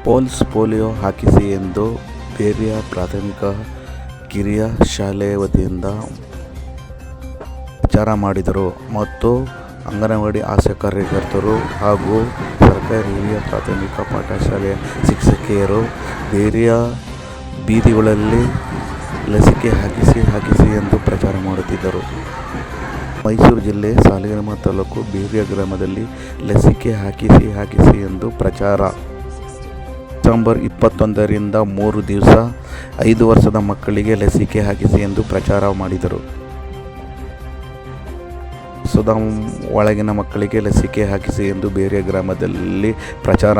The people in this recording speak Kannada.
ಪಲ್ಸ್ ಪೋಲಿಯೋ ಹಾಕಿಸಿ ಎಂದು ಬೇರಿಯ ಪ್ರಾಥಮಿಕ ಕಿರಿಯ ಶಾಲೆ ವತಿಯಿಂದ ಪ್ರಚಾರ ಮಾಡಿದರು ಮತ್ತು ಅಂಗನವಾಡಿ ಆಶಾ ಕಾರ್ಯಕರ್ತರು ಹಾಗೂ ಸರ್ಕಾರಿ ಹಿರಿಯ ಪ್ರಾಥಮಿಕ ಪಾಠಶಾಲೆಯ ಶಿಕ್ಷಕಿಯರು ಬೇರಿಯ ಬೀದಿಗಳಲ್ಲಿ ಲಸಿಕೆ ಹಾಕಿಸಿ ಎಂದು ಪ್ರಚಾರ ಮಾಡುತ್ತಿದ್ದರು. ಮೈಸೂರು ಜಿಲ್ಲೆ ಸಾಲಿಗ್ರಾಮ ತಾಲೂಕು ಬೇರಿಯ ಗ್ರಾಮದಲ್ಲಿ ಲಸಿಕೆ ಹಾಕಿಸಿ ಎಂದು ಪ್ರಚಾರ. ಡಿಸೆಂಬರ್ 21ರಿಂದ 3 ದಿವಸ 5 ವರ್ಷದ ಮಕ್ಕಳಿಗೆ ಲಸಿಕೆ ಹಾಕಿಸಿ ಎಂದು ಪ್ರಚಾರ ಮಾಡಿದರು. ವರ್ಷದ ಒಳಗಿನ ಮಕ್ಕಳಿಗೆ ಲಸಿಕೆ ಹಾಕಿಸಿ ಎಂದು ಬೇರಿಯ ಗ್ರಾಮದಲ್ಲಿ ಪ್ರಚಾರ